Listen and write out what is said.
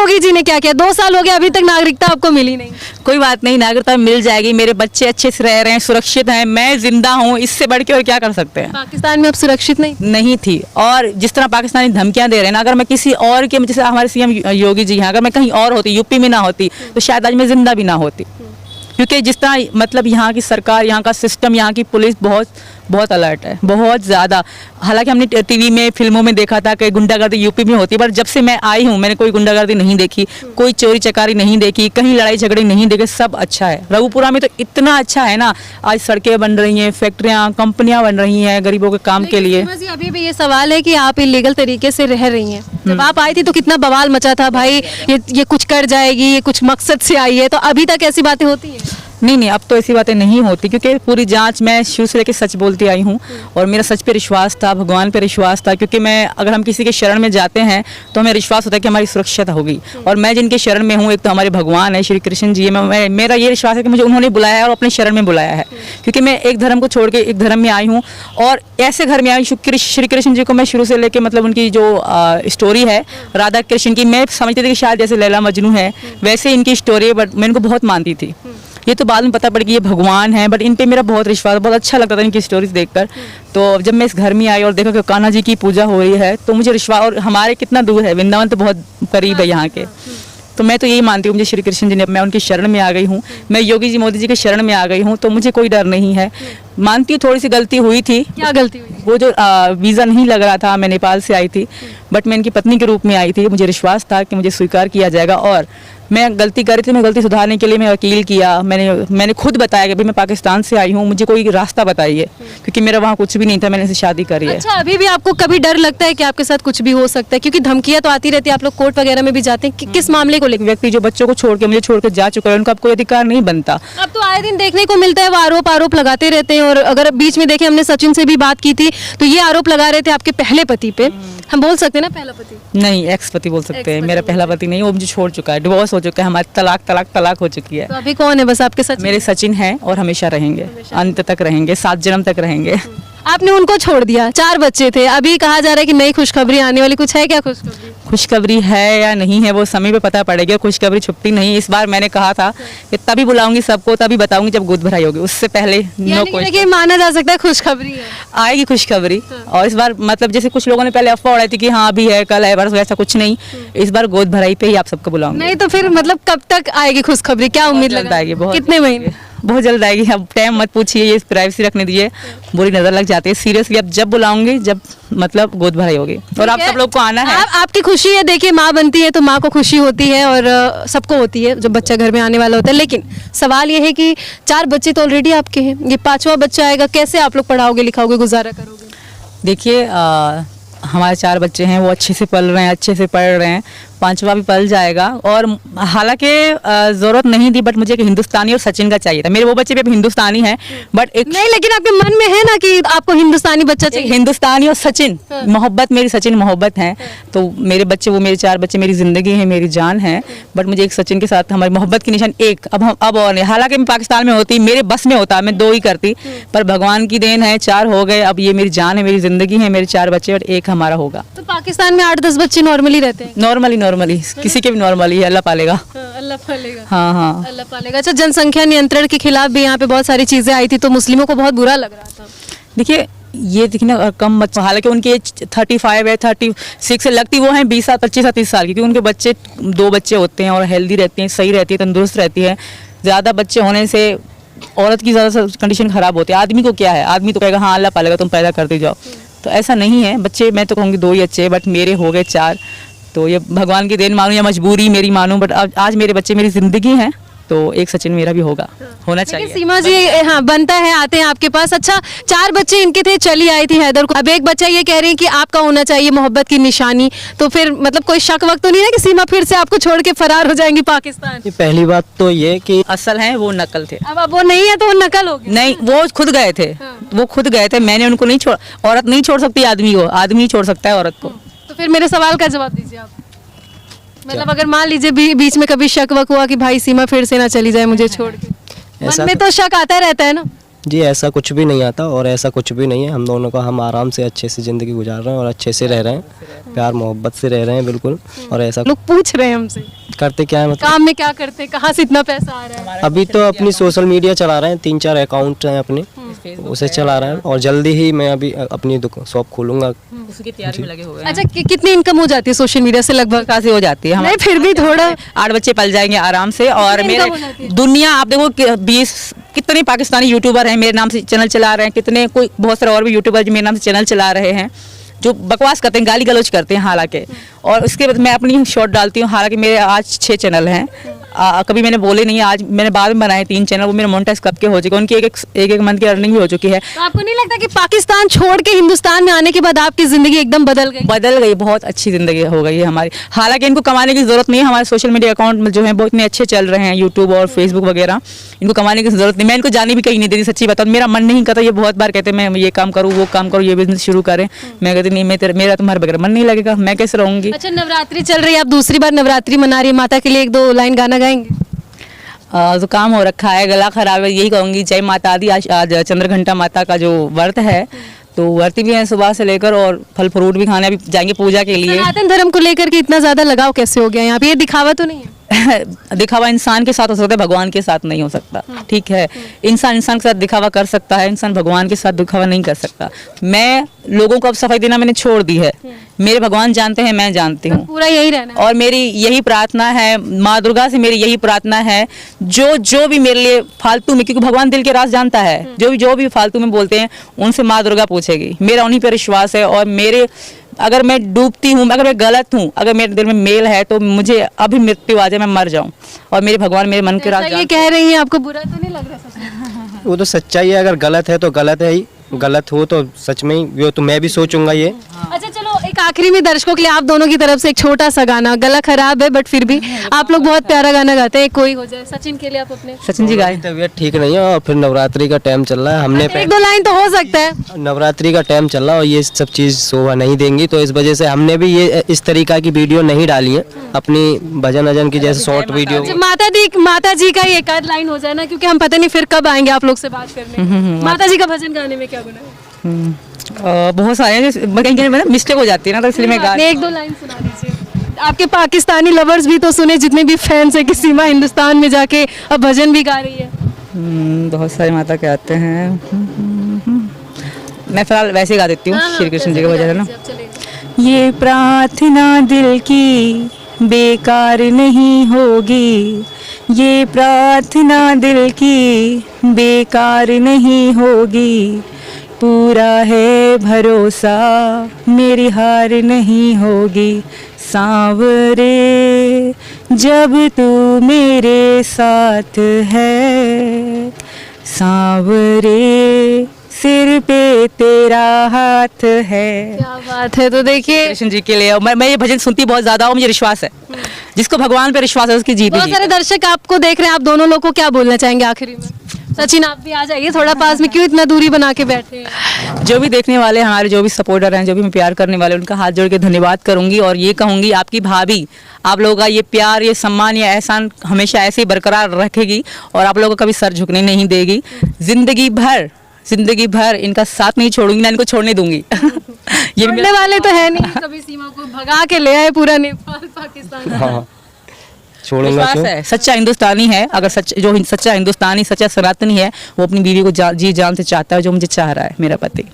योगी जी ने क्या किया? 2 साल हो गए, अभी तक नागरिकता आपको मिली नहीं। कोई बात नहीं, नागरिकता मिल जाएगी। मेरे बच्चे अच्छे से रह रहे हैं, सुरक्षित हैं, मैं जिंदा हूँ, इससे बढ़ के और क्या कर सकते हैं। पाकिस्तान में अब सुरक्षित नहीं थी। और जिस तरह पाकिस्तानी धमकियां दे रहे हैं ना, अगर मैं किसी और के, जैसे हमारे सीएम योगी जी हैं, अगर मैं कहीं और होती, यूपी में ना होती, तो शायद आज मैं जिंदा भी ना होती। क्योंकि जिस तरह मतलब यहाँ की सरकार, यहाँ का सिस्टम, यहाँ की पुलिस बहुत बहुत अलर्ट है, बहुत ज़्यादा। हालांकि हमने टीवी में, फिल्मों में देखा था कि गुंडागर्दी यूपी में होती है, पर जब से मैं आई हूँ मैंने कोई गुंडागर्दी नहीं देखी, कोई चोरी चकारी नहीं देखी, कहीं लड़ाई झगड़े नहीं देखे, सब अच्छा है। रघुपुरा में तो इतना अच्छा है ना, आज सड़कें बन रही हैं, फैक्ट्रियाँ, कंपनियाँ बन रही हैं गरीबों के काम के लिए। अभी भी ये सवाल है कि आप इलीगल तरीके से रह रही हैं। जब आप आई थी तो कितना बवाल मचा था भाई, ये कुछ कर जाएगी, ये कुछ मकसद से आई है, तो अभी तक ऐसी बातें होती हैं? नहीं, अब तो ऐसी बातें नहीं होती, क्योंकि पूरी जांच मैं शुरू से लेकर सच बोलती आई हूँ और मेरा सच पे विश्वास था, भगवान पे विश्वास था। क्योंकि मैं, अगर हम किसी के शरण में जाते हैं तो हमें विश्वास होता है कि हमारी सुरक्षा होगी। और मैं जिनके शरण में हूँ, एक तो हमारे भगवान है, श्री कृष्ण जी है, मेरा ये विश्वास है कि मुझे उन्होंने बुलाया है और अपने शरण में बुलाया है। क्योंकि मैं एक धर्म को छोड़ के एक धर्म में आई हूँ और ऐसे घर में आई हूँ। श्री कृष्ण जी को मैं शुरू से लेकर, मतलब उनकी जो स्टोरी है राधा कृष्ण की, मैं समझती थी कि शायद जैसे लैला मजनू है वैसे इनकी स्टोरी है, बट मैं इनको बहुत मानती थी। ये तो बाद में पता पड़ कि ये भगवान है, बट इन पे मेरा बहुत विश्वास, बहुत अच्छा लगता था इनकी स्टोरीज देखकर। तो जब मैं इस घर में आई और देखा कि कान्हा जी की पूजा हो रही है, तो मुझे विश्वास, और हमारे कितना दूर है, वृंदावन तो बहुत करीब है यहाँ के, तो मैं तो यही मानती हूँ, मुझे श्री कृष्ण जी ने, मैं उनकी शरण में आ गई हूँ, मैं योगी जी, मोदी जी के शरण में आ गई हूँ, तो मुझे कोई डर नहीं है। मानती हूँ थोड़ी सी गलती हुई थी। क्या गलती हुई? वो जो वीज़ा नहीं लग रहा था, मैं नेपाल से आई थी, बट मैं इनकी पत्नी के रूप में आई थी। मुझे विश्वास था कि मुझे स्वीकार किया जाएगा, और मैं गलती कर रही थी, मैं गलती सुधारने के लिए मैं वकील किया, मैंने खुद बताया कि भाई मैं पाकिस्तान से आई हूँ, मुझे कोई रास्ता बताइए, क्योंकि मेरा वहाँ कुछ भी नहीं था, मैंने इसे शादी करी है। अच्छा, अभी भी आपको कभी डर लगता है कि आपके साथ कुछ भी हो सकता है? क्योंकि धमकियां तो आती रहती है, आप लोग कोर्ट वगैरह में भी जाते हैं, किस मामले को लेकर? व्यक्ति जो बच्चों को छोड़ के, मुझे छोड़ के जा चुका है, उनका अब कोई अधिकार नहीं बनता। अब तो आए दिन देखने को मिलता है, वो आरोप लगाते रहते हैं। और अगर बीच में देखें, हमने सचिन से भी बात की थी, तो ये आरोप लगा रहे थे आपके पहले पति पे। हम बोल सकते हैं ना पहला पति? नहीं, एक्स पति बोल सकते हैं। मेरा पहला पति नहीं, वो मुझे छोड़ चुका है, डिवोर्स हो चुका है, हमारी तलाक हो चुकी है। तो अभी कौन है? बस आपके सचिन? मेरे सचिन हैं और हमेशा रहेंगे, अंत तक रहेंगे, 7 जन्म तक रहेंगे। आपने उनको छोड़ दिया, 4 बच्चे थे, अभी कहा जा रहा है कि नई खुशखबरी आने वाली, कुछ है क्या खुशखबरी? खुशखबरी है या नहीं है वो समय पे पता पड़ेगा, खुशखबरी छुपती नहीं। इस बार मैंने कहा था कि तभी बुलाऊंगी सबको, तभी बताऊंगी जब गोद भराई होगी, उससे पहले नो कोई माना जा सकता है खुशखबरी है, आएगी खुशखबरी। और इस बार मतलब जैसे कुछ लोगों ने पहले अफवाह उड़ाई थी कि हाँ अभी है, कल है, बरस, ऐसा कुछ नहीं। इस बार गोद भराई पे ही आप सबको बुलाऊंगी। नहीं तो फिर मतलब कब तक आएगी खुशखबरी, क्या उम्मीद लगाएगी? बहुत, कितने महीने? बहुत जल्द आएगी। अब टाइम मत पूछिए, ये प्राइवेसी रखने दीजिए, बुरी नजर लग जाती है। सीरियसली अब जब बुलाऊंगी, जब मतलब गोद भराई होगी, और आप सब लोग को आना है। आपकी खुशी है, देखिए माँ बनती है तो माँ को खुशी होती है, और सबको होती है जब बच्चा घर में आने वाला होता है। लेकिन सवाल ये है कि 4 बच्चे तो ऑलरेडी आपके हैं, ये 5वां बच्चा आएगा, कैसे आप लोग पढ़ाओगे, लिखाओगे, गुजारा करोगे? देखिए, हमारे 4 बच्चे हैं, वो अच्छे से पल रहे हैं, अच्छे से पढ़ रहे हैं, 5वां भी पल जाएगा। और हालांकि जरूरत नहीं थी, बट मुझे एक हिंदुस्तानी और सचिन का चाहिए था। मेरे वो बच्चे भी हिंदुस्तानी हैं, बट एक नहीं, लेकिन आपके मन में है ना कि आपको हिंदुस्तानी बच्चा चाहिए? हिंदुस्तानी और सचिन, मोहब्बत, मेरी सचिन मोहब्बत है। तो मेरे बच्चे, वो मेरे 4 बच्चे मेरी जिंदगी है, मेरी जान है, बट मुझे एक सचिन के साथ हमारी मोहब्बत की निशान एक अब और नहीं। हालांकि मैं पाकिस्तान में होती, मेरे बस में होता, मैं 2 ही करती, पर भगवान की देन है, 4 हो गए। अब ये मेरी जान है, मेरी जिंदगी है, मेरे 4 बच्चे, और एक हमारा होगा। तो पाकिस्तान में 8-10 बच्चे नॉर्मली रहते हैं? नॉर्मली किसी के भी नॉर्मली है, अल्लाह पालेगा। अल्लाह पालेगा। हाँ, अल्लाह पालेगा। अच्छा, जनसंख्या नियंत्रण के खिलाफ भी यहाँ पे बहुत सारी चीजें आई थी, तो मुस्लिमों को बहुत बुरा लग रहा था। देखिए, ये देखना कम मत, हालांकि उनकी एज 35 है, 36 से लगती वो हैं 20 साल, 25 30 साल की, क्योंकि उनके बच्चे 2 बच्चे होते हैं और हेल्दी रहती हैं, सही रहती है, तंदुरुस्त रहती है। ज़्यादा बच्चे होने से औरत की ज़्यादा कंडीशन खराब होती है। आदमी को क्या है, आदमी तो कहेगा हाँ अल्लाह पालेगा, तुम पैदा करते जाओ, तो ऐसा नहीं है। बच्चे मैं तो कहूँगी 2 ही अच्छे, बट मेरे हो गए 4, तो ये भगवान की देन मानूं या मजबूरी मेरी मानूं, बट आज मेरे बच्चे मेरी जिंदगी हैं, तो एक सचिन मेरा भी होना चाहिए। सीमा जी, हाँ बनता है, आते हैं आपके पास। अच्छा, 4 बच्चे इनके थे, चली आई थी हैदर को, अब एक बच्चा ये कह रहे हैं कि आपका होना चाहिए, मोहब्बत की निशानी, तो फिर मतलब कोई शक वक्त तो नहीं है कि सीमा फिर से आपको छोड़ के फरार हो जाएंगी पाकिस्तान? पहली बात तो ये कि असल है वो नकल थे। अब वो नहीं है तो वो नकल होगी? नहीं, वो खुद गए थे। वो खुद गए थे, मैंने उनको नहीं छोड़ा। औरत नहीं छोड़ सकती आदमी को, आदमी ही छोड़ सकता है औरत को। तो फिर मेरे सवाल का जवाब दीजिए आप। मतलब अगर मान लीजिए बीच में कभी शक वक हुआ कि भाई सीमा फिर से ना चली जाए मुझे छोड़ के, मन में तो शक आता रहता है ना? जी ऐसा कुछ भी नहीं आता और ऐसा कुछ भी नहीं है। हम दोनों का हम आराम से अच्छे से ज़िंदगी गुजार रहे हैं और अच्छे से रह रहे हैं, प्यार मोहब्बत से रह रहे हैं बिल्कुल। और ऐसा लोग पूछ रहे हैं हमसे करते क्या है मतलब काम में क्या करते हैं, कहाँ से इतना पैसा आ रहा है? अभी तो अपनी सोशल मीडिया चला रहे हैं, 3-4 अकाउंट हैं अपने, उसे चला रहे हैं। और जल्दी ही मैं अभी अपनी शॉप खोलूँगा। उसकी तैयारी में लगे हुए हैं। अच्छा कितनी इनकम हो जाती है सोशल मीडिया से लगभग? खासी हो जाती है। नहीं फिर भी थोड़ा 8 बच्चे पल जाएंगे आराम से। और कितनी मेरे income हो जाती है? दुनिया आप देखो 20 कितने पाकिस्तानी यूट्यूबर हैं मेरे नाम से चैनल चला रहे हैं, कितने कोई बहुत सारे और भी यूट्यूबर जो मेरे नाम से चैनल चला रहे हैं, जो बकवास करते हैं, गाली गलौज करते हैं हालांकि। और उसके बाद मैं अपनी शॉर्ट डालती हूँ। हालांकि मेरे आज 6 चैनल हैं। कभी मैंने बोले नहीं, आज मैंने बाद में बनाए 3 चैनल, वो मेरे मोनेटाइज कब के हो चुके, उनकी एक मंथ की अर्निंग भी हो चुकी है। तो आपको नहीं लगता कि पाकिस्तान छोड़ के हिंदुस्तान में आने के बाद आपकी जिंदगी एकदम बदल गई? बहुत अच्छी जिंदगी हो गई है हमारी। हालांकि इनको कमाने की जरूरत नहीं है, हमारे सोशल मीडिया अकाउंट जो है बहुत इतने अच्छे चल रहे हैं, यूट्यूब और फेसबुक वगैरह। इनको कमाने की जरूरत नहीं, मैं इनको जाने भी कहीं नहीं देती, सच्ची बताऊँ। मेरा मन नहीं करता, ये बहुत बार कहते हैं मैं ये काम करूँ वो काम करूँ, ये बिजनेस शुरू करें। मैं कहती नहीं, मेरा तुम्हारे बगैर मन नहीं लगेगा, मैं कैसे रहूँगी। अच्छा नवरात्रि चल रही है, आप दूसरी बार नवरात्रि मना रही है, माता के लिए 1-2 लाइन गाना गाएंगे? जुकाम हो रखा है, गला खराब है, यही कहूँगी जय माता दी। आज चंद्रघंटा माता का जो व्रत है, तो व्रती भी हैं सुबह से लेकर, और फल फ्रूट भी खाने, अभी जाएंगे पूजा के लिए। सनातन धर्म को लेकर के इतना ज्यादा लगाव कैसे हो गया यहाँ पे? ये दिखावा तो नहीं है? दिखावा इंसान के साथ हो सकता है, भगवान के साथ नहीं हो सकता। ठीक है, इंसान के साथ दिखावा कर सकता है, इंसान भगवान के साथ दिखावा नहीं कर सकता। मैं लोगों को अब सफाई देना मैंने छोड़ दी है। मेरे भगवान जानते हैं, मैं जानती हूँ, पूरा यही रहना है। और मेरी यही प्रार्थना है, माँ दुर्गा से मेरी यही प्रार्थना है, जो भी मेरे लिए फालतू में, क्योंकि भगवान दिल के राज जानता है, जो भी फालतू में बोलते हैं उनसे माँ दुर्गा पूछेगी। मेरा उन्हीं पर विश्वास है। और मेरे अगर मैं डूबती हूँ, अगर मैं गलत हूँ, अगर मेरे दिल में मेल है, तो मुझे अभी मृत्यु आ जाए, मैं मर जाऊँ, और मेरे भगवान मेरे मन के राज ये कह रही हैं, आपको बुरा तो नहीं लग रहा? सच में वो तो सच्चाई है, अगर गलत है तो गलत है ही, गलत हो तो सच में ही वो तो मैं भी सोचूंगा ये। अच्छा चलो एक आखिरी में दर्शकों के लिए आप दोनों की तरफ से एक छोटा सा गाना, गला खराब है बट फिर भी आप लोग बहुत प्यारा गाना गाते हैं, कोई हो जाए। सचिन के लिए आप अपने सचिन जी गाए। तबीयत ठीक नहीं है और फिर नवरात्रि का टाइम चल रहा है, हमने 1-2 लाइन तो हो सकता है। नवरात्रि का टाइम चल रहा है और ये सब चीज़ शोभा नहीं देंगी, तो इस वजह से हमने भी ये इस तरीका की वीडियो नहीं डाली है, अपनी भजन अजन की जैसे शॉर्ट वीडियो। जब माता जी का एक आध लाइन हो जाए ना, क्योंकि हम पता नहीं फिर कब आएंगे आप लोग से बात करने। माता जी का भजन गाने में क्या गुनाह है? बहुत सारे हैं, कहीं मिस्टेक हो जाती है ना, तो इसलिए मैं गा। 1-2 लाइन सुना दीजिए। आपके पाकिस्तानी लवर्स भी तो सुने, जितने भी फैंस है कि सीमा हिंदुस्तान में जाके अब भजन भी गा रही है। बहुत सारे माता के आते हैं। मैं फिलहाल वैसे ही गा देती हूँ, श्री कृष्ण जी का भजन है ना। ये प्रार्थना दिल की बेकार नहीं होगी, ये प्रार्थना दिल की बेकार नहीं होगी, पूरा है भरोसा मेरी हार नहीं होगी, सांवरे जब तू मेरे साथ है, सांवरे सिर पे तेरा हाथ है। क्या बात है। तो देखिए कृष्ण जी के लिए, और मैं ये भजन सुनती बहुत ज्यादा हूँ, मुझे विश्वास है, जिसको भगवान पे विश्वास है उसकी जीत बहुत सारे दर्शक आपको देख रहे हैं, आप दोनों लोग को क्या बोलना चाहेंगे आखिरी में? सचिन आप भी आ जाइए थोड़ा पास में, क्यों इतना दूरी बना के बैठे हैं? जो भी देखने वाले हमारे, जो भी सपोर्टर हैं, जो भी मैं प्यार करने वाले, उनका हाथ जोड़ के धन्यवाद करूंगी। और ये कहूंगी आपकी भाभी आप लोगों का ये प्यार, ये सम्मान, ये एहसान हमेशा ऐसे ही बरकरार रखेगी, और आप लोगों को कभी सर झुकने नहीं देगी। जिंदगी भर इनका साथ नहीं छोड़ूंगी, ना इनको छोड़ने दूंगी। ये छोड़ने वाले तो है नहीं, कभी सीमा को भगा के ले आए पूरा नेपाल पाकिस्तान। हाँ छोड़ूंगा विश्वास क्यों? है, सच्चा हिंदुस्तानी है, अगर सच्चा हिंदुस्तानी, सच्चा सनातनी है, वो अपनी बीवी को जी जान से चाहता है, जो मुझे चाह रहा है मेरा पति।